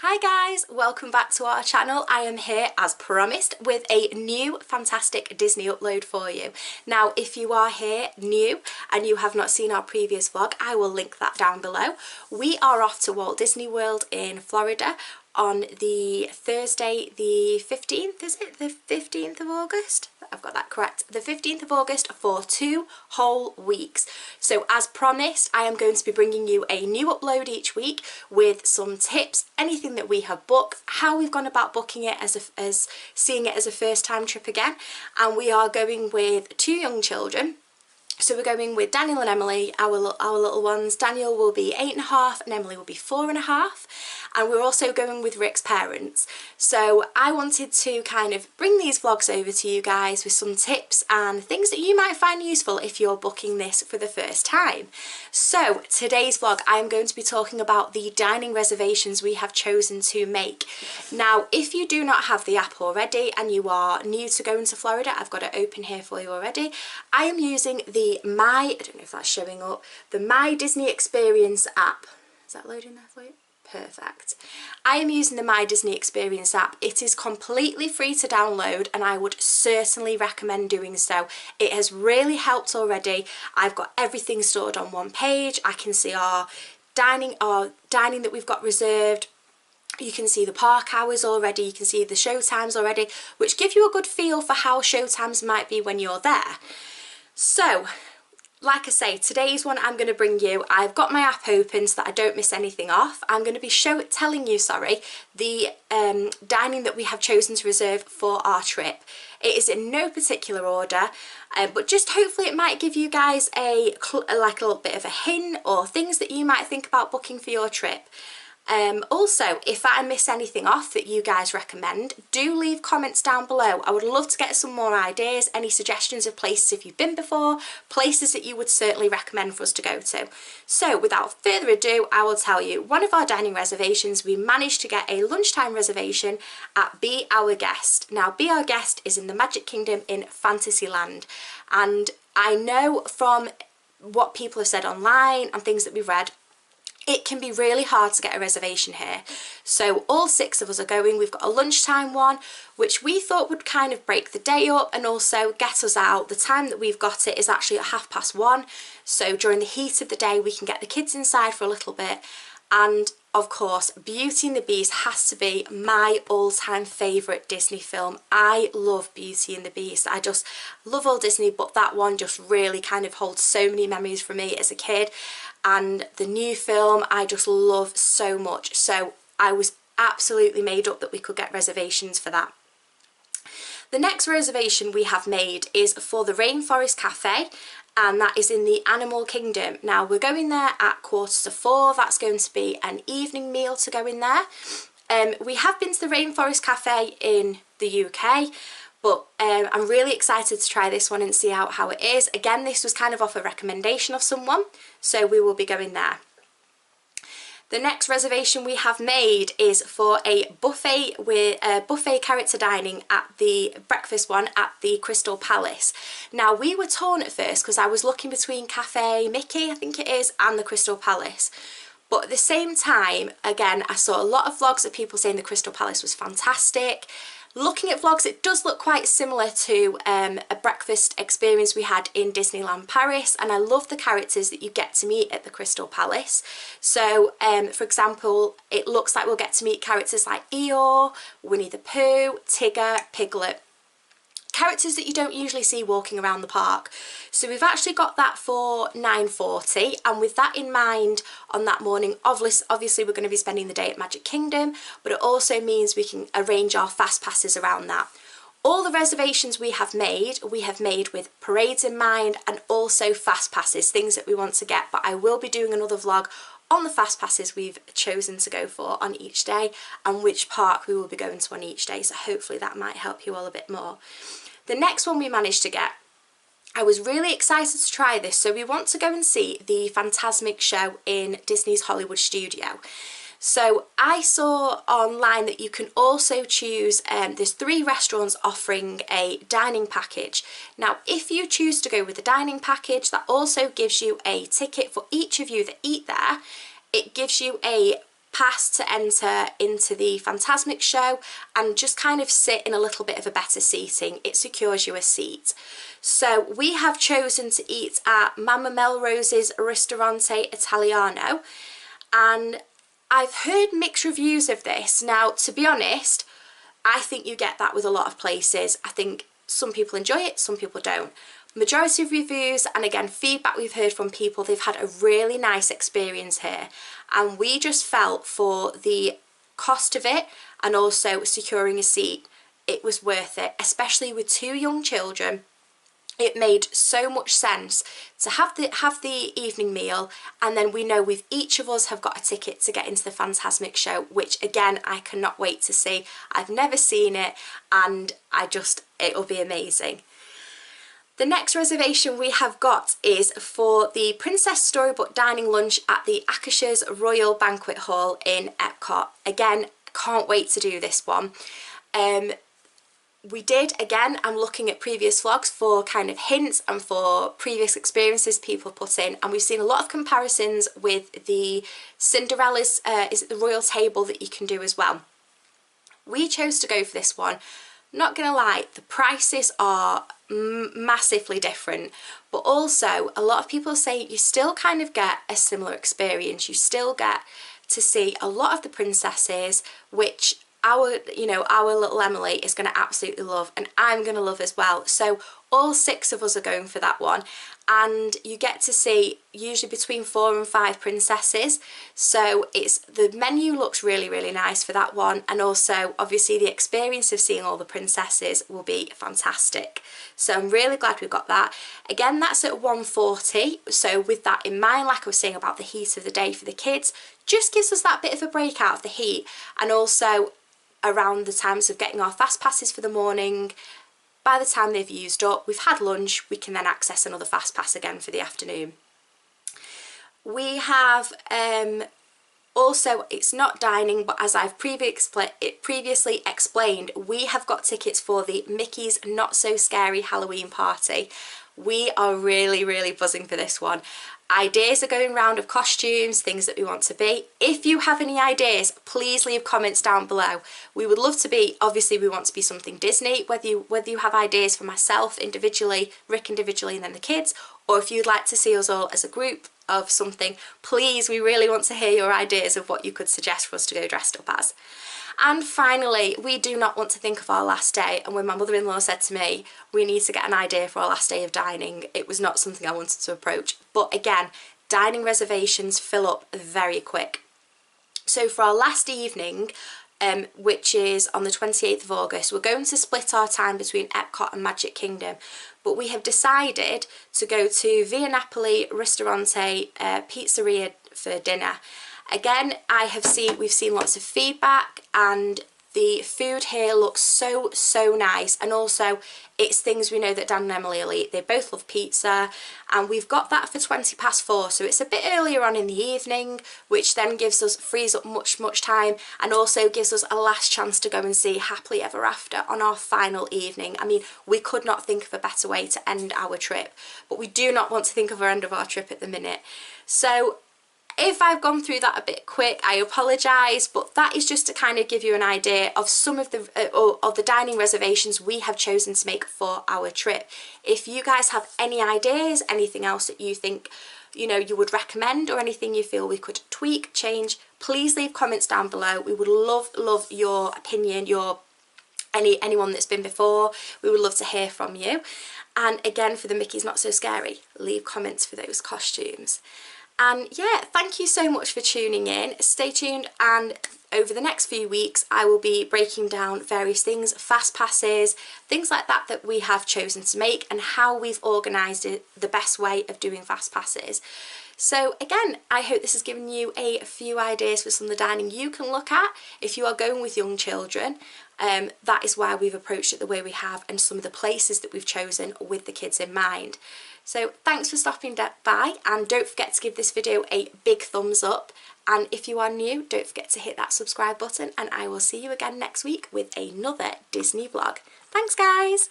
Hi guys, welcome back to our channel. I am here as promised with a new fantastic Disney upload for you. Now if you are here new and you have not seen our previous vlog, I will link that down below. We are off to Walt Disney World in Florida on the Thursday the 15th, is it? The 15th of August? I've got that correct. The 15th of August for 2 whole weeks. So as promised, I am going to be bringing you a new upload each week with some tips, anything that we have booked, how we've gone about booking it as seeing it as a first time trip again. And we are going with 2 young children. So we're going with Daniel and Emily, our little ones. Daniel will be 8.5 and Emily will be 4.5. And we're also going with Rick's parents. So I wanted to kind of bring these vlogs over to you guys with some tips and things that you might find useful if you're booking this for the first time. So today's vlog, I'm going to be talking about the dining reservations we have chosen to make. Now, if you do not have the app already and you are new to going to Florida, I've got it open here for you already. I am using the I don't know if that's showing up, the My Disney Experience app. Is that loading there for you? Perfect. I am using the My Disney Experience app. It is completely free to download and I would certainly recommend doing so. It has really helped already. I've got everything stored on one page. I can see our dining that we've got reserved. You can see the park hours already, you can see the show times already, which give you a good feel for how show times might be when you're there. So, like I say, today's one I'm going to bring you, I've got my app open so that I don't miss anything off. I'm going to be telling you the dining that we have chosen to reserve for our trip. It is in no particular order, but just hopefully it might give you guys a little bit of a hint or things that you might think about booking for your trip. Also, if I miss anything off that you guys recommend, do leave comments down below. I would love to get some more ideas, any suggestions of places if you've been before, places that you would certainly recommend for us to go to. So without further ado, I will tell you, one of our dining reservations, we managed to get a lunchtime reservation at Be Our Guest. Now, Be Our Guest is in the Magic Kingdom in Fantasyland, and I know from what people have said online and things that we've read, it can be really hard to get a reservation here. So all 6 of us are going. We've got a lunchtime one, which we thought would kind of break the day up and also get us out. The time that we've got it is actually at 1:30. So during the heat of the day, we can get the kids inside for a little bit. And of course, Beauty and the Beast has to be my all-time favourite Disney film. I love Beauty and the Beast. I just love all Disney, but that one just really kind of holds so many memories for me as a kid. And the new film I just love so much. So I was absolutely made up that we could get reservations for that. The next reservation we have made is for the Rainforest Cafe, and that is in the Animal Kingdom. Now we're going there at 4:45. That's going to be an evening meal to go in there. We have been to the Rainforest Cafe in the UK, but I'm really excited to try this one and see how it is. Again, this was kind of off a recommendation of someone, so we will be going there. The next reservation we have made is for a buffet with buffet character dining at the breakfast one at the Crystal Palace. Now we were torn at first because I was looking between Cafe Mickey, I think it is, and the Crystal Palace. But at the same time, again, I saw a lot of vlogs of people saying the Crystal Palace was fantastic. Looking at vlogs, it does look quite similar to a breakfast experience we had in Disneyland Paris, and I love the characters that you get to meet at the Crystal Palace. So, for example, it looks like we'll get to meet characters like Eeyore, Winnie the Pooh, Tigger, Piglet. Characters that you don't usually see walking around the park. So we've actually got that for 9:40, and with that in mind, on that morning, obviously we're going to be spending the day at Magic Kingdom, but it also means we can arrange our fast passes around that. All the reservations we have made with parades in mind and also fast passes, things that we want to get, but I will be doing another vlog on the fast passes we've chosen to go for on each day and which park we will be going to on each day, so hopefully that might help you all a bit more. The next one we managed to get, I was really excited to try this. So we want to go and see the Fantasmic show in Disney's Hollywood studio. So I saw online that you can also choose, there's 3 restaurants offering a dining package. Now if you choose to go with the dining package, that also gives you a ticket for each of you that eat there. It gives you a pass to enter into the Fantasmic show and just kind of sit in a little bit of a better seating. It secures you a seat. So we have chosen to eat at Mamma Melrose's Ristorante Italiano, and I've heard mixed reviews of this. Now, to be honest, I think you get that with a lot of places. I think some people enjoy it, some people don't. Majority of reviews, and again feedback we've heard from people, they've had a really nice experience here, and we just felt for the cost of it and also securing a seat, it was worth it, especially with 2 young children. It made so much sense to have the evening meal, and then we know with each of us have got a ticket to get into the Fantasmic show, which again I cannot wait to see. I've never seen it, and it'll be amazing. The next reservation we have got is for the Princess Storybook Dining Lunch at the Akasha's Royal Banquet Hall in Epcot. Again, can't wait to do this one. We did, again, I'm looking at previous vlogs for kind of hints and for previous experiences people put in, and we've seen a lot of comparisons with the Cinderella's, is it the Royal Table that you can do as well. We chose to go for this one. Not gonna lie, the prices are massively different, but also a lot of people say you still kind of get a similar experience. You still get to see a lot of the princesses, which our little Emily is going to absolutely love, and I'm going to love as well. So all 6 of us are going for that one, and you get to see usually between 4 and 5 princesses. So the menu looks really, really nice for that one, and also obviously the experience of seeing all the princesses will be fantastic. So I'm really glad we got that. Again, that's at 1:40, so with that in mind, like I was saying about the heat of the day for the kids, just gives us that bit of a break out of the heat, and also around the times of getting our fast passes for the morning. By the time they've used up, we've had lunch, we can then access another fast pass again for the afternoon. We have also, it's not dining, but as I've previously explained, we have got tickets for the Mickey's Not So Scary Halloween Party. We are really, really buzzing for this one. Ideas are going round of costumes, things that we want to be. If you have any ideas, please leave comments down below. We would love to be, obviously we want to be something Disney, whether you have ideas for myself individually, Rick individually, and then the kids, or if you'd like to see us all as a group of something, please, we really want to hear your ideas of what you could suggest for us to go dressed up as. And finally, we do not want to think of our last day, and when my mother-in-law said to me we need to get an idea for our last day of dining, it was not something I wanted to approach. But again, dining reservations fill up very quick. So for our last evening, which is on the 28th of August, we're going to split our time between Epcot and Magic Kingdom, but we have decided to go to Via Napoli Ristorante Pizzeria for dinner. Again, we've seen lots of feedback, and the food here looks so nice, and also it's things we know that Dan and Emily will eat. They both love pizza, and we've got that for 4:20, so it's a bit earlier on in the evening, which then frees up much time, and also gives us a last chance to go and see Happily Ever After on our final evening. I mean, we could not think of a better way to end our trip, but we do not want to think of our end of our trip at the minute. So if I've gone through that a bit quick, I apologise, but that is just to kind of give you an idea of some of the dining reservations we have chosen to make for our trip. If you guys have any ideas, anything else that you think you would recommend, or anything you feel we could tweak, change, please leave comments down below. We would love your opinion, anyone that's been before. We would love to hear from you. And again, for the Mickey's Not So Scary, leave comments for those costumes. And yeah, thank you so much for tuning in. Stay tuned, and over the next few weeks I will be breaking down various things, fast passes, things like that we have chosen to make, and how we've organised it, the best way of doing fast passes. So again, I hope this has given you a few ideas for some of the dining you can look at if you are going with young children. That is why we've approached it the way we have, and some of the places that we've chosen with the kids in mind. So thanks for stopping by, and don't forget to give this video a big thumbs up, and if you are new, don't forget to hit that subscribe button, and I will see you again next week with another Disney vlog. Thanks guys!